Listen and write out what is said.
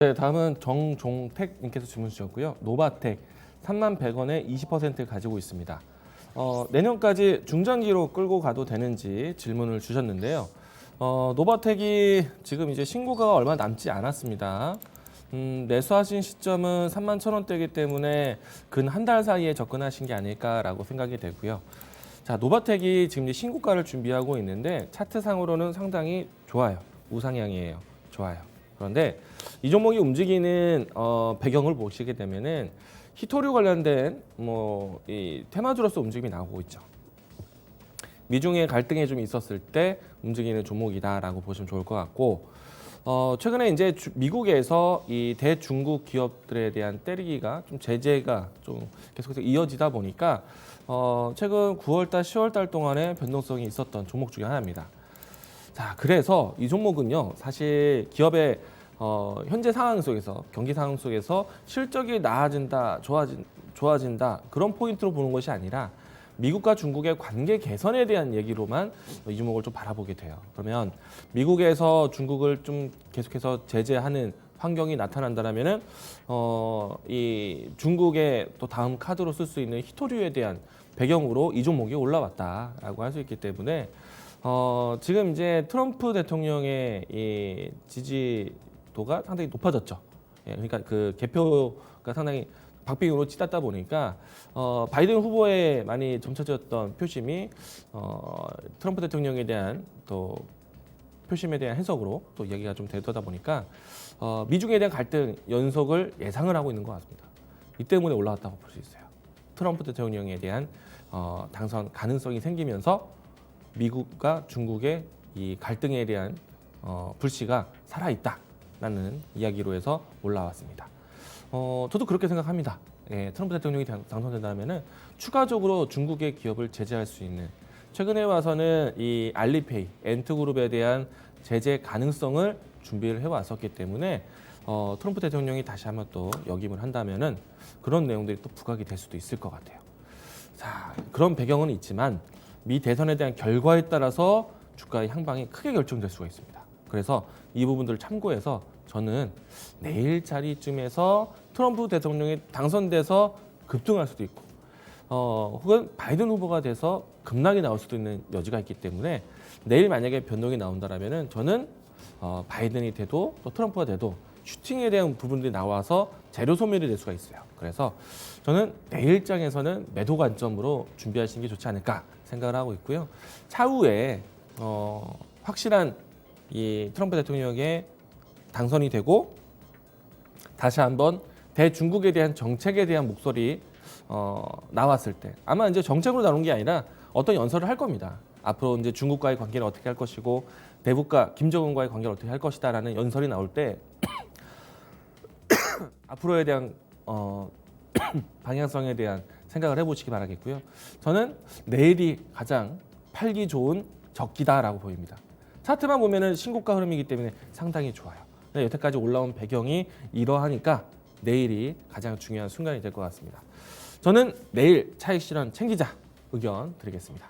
네, 다음은 정종택님께서 질문 주셨고요. 노바텍 31,100원에 20% 가지고 있습니다. 내년까지 중장기로 끌고 가도 되는지 질문을 주셨는데요. 노바텍이 지금 이제 신고가가 얼마 남지 않았습니다. 매수하신 시점은 31,000원대이기 때문에 근 한 달 사이에 접근하신 게 아닐까라고 생각이 되고요. 자, 노바텍이 지금 이제 신고가를 준비하고 있는데 차트상으로는 상당히 좋아요. 우상향이에요. 좋아요. 그런데 이 종목이 움직이는 배경을 보시게 되면은 히토류 관련된 이 테마주로서 움직임이 나오고 있죠. 미중의 갈등이 좀 있었을 때 움직이는 종목이다라고 보시면 좋을 것 같고, 최근에 이제 미국에서 이 대중국 기업들에 대한 때리기가 좀 제재가 좀 계속해서 이어지다 보니까 최근 9월달, 10월달 동안에 변동성이 있었던 종목 중에 하나입니다. 자, 그래서 이 종목은요, 사실 기업의 현재 상황 속에서, 경기 상황 속에서 실적이 나아진다, 좋아진다 그런 포인트로 보는 것이 아니라 미국과 중국의 관계 개선에 대한 얘기로만 이 종목을 좀 바라보게 돼요. 그러면 미국에서 중국을 좀 계속해서 제재하는 환경이 나타난다면은 이 중국의 또 다음 카드로 쓸 수 있는 히토류에 대한 배경으로 이 종목이 올라왔다라고 할 수 있기 때문에 지금 이제 트럼프 대통령의 이 지지도가 상당히 높아졌죠. 예, 그러니까 그 개표가 상당히 박빙으로 치닫다 보니까 바이든 후보에 많이 점쳐졌던 표심이 트럼프 대통령에 대한 또 표심에 대한 해석으로 또 얘기가 좀 되다 보니까 미중에 대한 갈등 연속을 예상을 하고 있는 것 같습니다. 이 때문에 올라왔다고 볼 수 있어요. 트럼프 대통령에 대한 당선 가능성이 생기면서 미국과 중국의 이 갈등에 대한 불씨가 살아있다라는 이야기로 해서 올라왔습니다. 저도 그렇게 생각합니다. 예, 트럼프 대통령이 당선된다면은 추가적으로 중국의 기업을 제재할 수 있는, 최근에 와서는 이 알리페이, 엔트그룹에 대한 제재 가능성을 준비를 해왔었기 때문에 트럼프 대통령이 다시 한번 또 역임을 한다면은 그런 내용들이 또 부각이 될 수도 있을 것 같아요. 자, 그런 배경은 있지만 미 대선에 대한 결과에 따라서 주가의 향방이 크게 결정될 수가 있습니다. 그래서 이 부분들을 참고해서 저는 내일 자리쯤에서 트럼프 대통령이 당선돼서 급등할 수도 있고 혹은 바이든 후보가 돼서 급락이 나올 수도 있는 여지가 있기 때문에 내일 만약에 변동이 나온다라면은 저는 바이든이 돼도 또 트럼프가 돼도 슈팅에 대한 부분들이 나와서 재료 소멸이 될 수가 있어요. 그래서 저는 내일장에서는 매도 관점으로 준비하시는 게 좋지 않을까 생각을 하고 있고요. 차후에 확실한 이 트럼프 대통령의 당선이 되고 다시 한번 대중국에 대한 정책에 대한 목소리 나왔을 때 아마 이제 정책으로 나오는 게 아니라 어떤 연설을 할 겁니다. 앞으로 이제 중국과의 관계를 어떻게 할 것이고 대북과 김정은과의 관계를 어떻게 할 것이다라는 연설이 나올 때 앞으로에 대한 방향성에 대한 생각을 해보시기 바라겠고요. 저는 내일이 가장 팔기 좋은 적기다라고 보입니다. 차트만 보면은 신고가 흐름이기 때문에 상당히 좋아요. 여태까지 올라온 배경이 이러하니까 내일이 가장 중요한 순간이 될 것 같습니다. 저는 내일 차익 실현 챙기자 의견 드리겠습니다.